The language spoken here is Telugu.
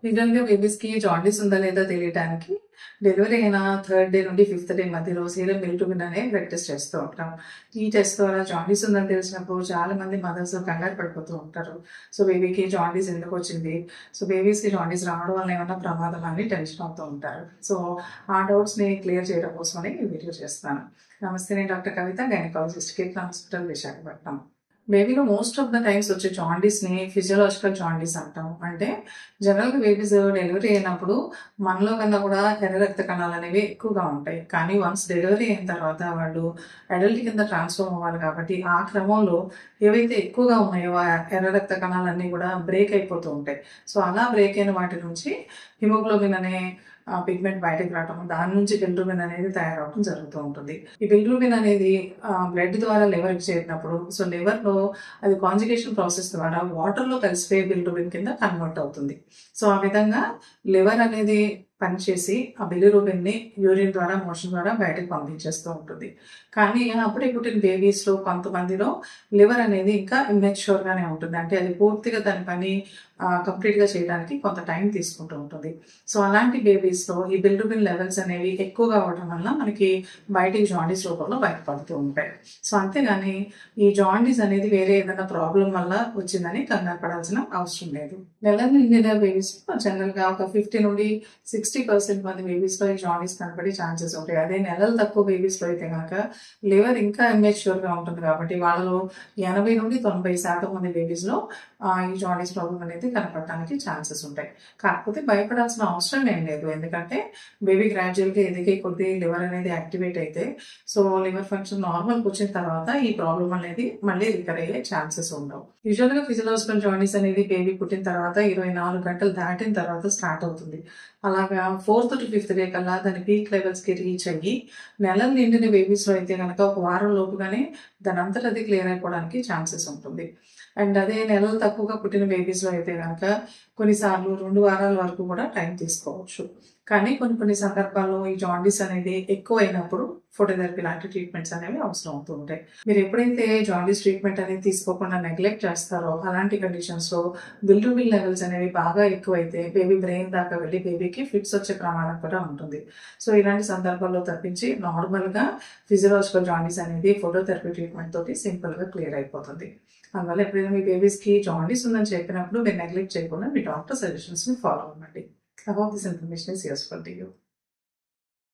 యూజువల్‌గా బేబీస్‌కి జాండీస్ ఉందా లేదా తెలియటానికి డెలివరీ అయిన థర్డ్ డే నుండి ఫిఫ్త్ డే మధ్యలో సీరం బిలిరూబిన్ అనే బ్లడ్ టెస్ట్ చేస్తూ ఉంటాం. ఈ టెస్ట్ ద్వారా జాండీస్ ఉందని తెలిసినప్పుడు చాలా మంది మదర్స్ కంగారు పడిపోతూ ఉంటారు. సో, బేబీకి జాండీస్ ఎందుకొచ్చింది? సో, బేబీస్‌కి జాండీస్ రావడం వల్ల ఏమన్నా ప్రమాదమా అని టెన్షన్ అవుతూ ఉంటారు. సో, ఆ డౌట్స్‌ని క్లియర్ చేయడం కోసమని ఈ వీడియో చేస్తున్నాను. నమస్తే, నేను doctor Kavitha, gynaecologist, Kirk hospital, Visakhapatnam. బేబీలో మోస్ట్ ఆఫ్ ద టైమ్స్ వచ్చే జాండీస్‌ని ఫిజియోలాజికల్ జాండీస్ అంటాం. అంటే జనరల్‌గా బేబీస్ డెలివరీ అయినప్పుడు మనలో కన్నా కూడా ఎర్ర రక్త కణాలు అనేవి ఎక్కువగా ఉంటాయి. కానీ వన్స్ డెలివరీ అయిన తర్వాత వాళ్ళు అడల్ట్ కింద ట్రాన్స్‌ఫార్మ్ అవ్వాలి కాబట్టి ఆ క్రమంలో ఏవైతే ఎక్కువగా ఉన్నాయో ఆ ఎర్ర రక్త కణాలన్నీ కూడా బ్రేక్ అయిపోతూ ఉంటాయి. సో, అలా బ్రేక్ అయిన వాటి నుంచి హిమోగ్లోబిన్ అనే పిగ్మెంట్ బయటకు రావటం, దాని నుంచి బిలిరూబిన్ అనేది తయారవడం జరుగుతూ ఉంటుంది. ఈ బిలిరూబిన్ అనేది బ్లడ్ ద్వారా లివర్‌కి చేరినప్పుడు సో, లివర్‌లో అది కాంజుగేషన్ ప్రాసెస్ ద్వారా వాటర్‌లో కలిసిపోయే బిలిరూబిన్ కింద కన్వర్ట్ అవుతుంది. సో, ఆ విధంగా లివర్ అనేది పనిచేసి ఆ బిలిరూబిన్‌ని యూరిన్ ద్వారా, మోషన్ ద్వారా బయటకు పంపించేస్తూ ఉంటుంది. కానీ అప్పుడే పుట్టిన బేబీస్‌లో కొంతమందిలో లివర్ అనేది ఇంకా ఇమ్మెచ్యూర్‌గానే ఉంటుంది. అంటే అది పూర్తిగా దాని పని కంప్లీట్‌గా చేయడానికి కొంత టైం తీసుకుంటూ ఉంటుంది. సో, అలాంటి బేబీస్‌లో ఈ బిలిరూబిన్ లెవెల్స్ అనేవి ఎక్కువగా అవ్వడం వల్ల మనకి బయటికి జాండీస్ రూపంలో బయటపడుతూ ఉంటాయి. సో, అంతేగాని ఈ జాండీస్ అనేది వేరే ఏదైనా ప్రాబ్లం వల్ల వచ్చిందని కంగారు పడాల్సిన అవసరం లేదు. నెలలు నిండిన బేబీస్‌లో జనరల్‌గా ఒక 50 నుండి 60% మంది బేబీస్‌లో ఈ జాండీస్ కనపడే ఛాన్సెస్ ఉంటాయి. అదే నెలలు తక్కువ బేబీస్‌లో అయితే గనక లివర్ ఇంకా ఇమ్మెచ్యూర్‌గా ఉంటుంది కాబట్టి వాళ్ళలో 80 నుండి 90% మంది బేబీస్‌లో ఈ జాండీస్ ప్రాబ్లమ్ అనేది కనపడటానికి ఛాన్సెస్ ఉంటాయి. కాకపోతే భయపడాల్సిన అవసరం ఏం లేదు. ఎందుకంటే బేబీ గ్రాడ్యువల్‌గా ఎదిగే కొద్దీ లివర్ అనేది యాక్టివేట్ అయితే సో, లివర్ ఫంక్షన్ నార్మల్‌కి వచ్చిన తర్వాత ఈ ప్రాబ్లమ్ అనేది మళ్ళీ రికర్ అయ్యే ఛాన్సెస్ ఉండవు. యూజువల్‌గా ఫిజియోలాజికల్ జాండీస్ అనేది బేబీ పుట్టిన తర్వాత 24 గంటలు దాటిన తర్వాత స్టార్ట్ అవుతుంది. అలాగా 4థ్ టు 5థ్ డే కల్లా దాని పీక్ లెవెల్స్‌కి రీచ్ అయ్యి నెలలు నిండిన బేబీస్‌లో అయితే గనక ఒక వారం లోపుగానే దానంతట అది క్లియర్ అయిపోవడానికి ఛాన్సెస్ ఉంటుంది. అండ్ అదే నెలలు తక్కువగా పుట్టిన బేబీస్‌లో అయితే గనక కొన్నిసార్లు 2 వారాల వరకు కూడా టైం తీసుకోవచ్చు. కానీ కొన్ని సందర్భాల్లో ఈ జాండీస్ అనేది ఎక్కువైనప్పుడు ఫోటోథెరపీ లాంటి ట్రీట్మెంట్స్ అనేవి అవసరం అవుతూ ఉంటాయి. మీరు ఎప్పుడైతే జాండీస్ ట్రీట్మెంట్ అనేది తీసుకోకుండా నెగ్లెక్ట్ చేస్తారో అలాంటి కండిషన్స్‌లో బిలిరూబిన్ లెవెల్స్ అనేవి బాగా ఎక్కువైతే బేబీ బ్రెయిన్ దాకా వెళ్ళి బేబీకి ఫిట్స్ వచ్చే ప్రమాదం కూడా ఉంటుంది. సో, ఇలాంటి సందర్భాల్లో తప్పించి నార్మల్‌గా ఫిజియోలాజికల్ జాండీస్ అనేది ఫోటోథెరపీ ట్రీట్మెంట్ తోటి సింపుల్‌గా క్లియర్ అయిపోతుంది. అందువల్ల ఎప్పుడైనా మీ బేబీస్‌కి జాండీస్ ఉందని చెప్పినప్పుడు మీరు నెగ్లెక్ట్ చేయకుండా మీ డాక్టర్ సజెషన్స్‌ని ఫాలో అవ్వండి. I hope this information is useful to you.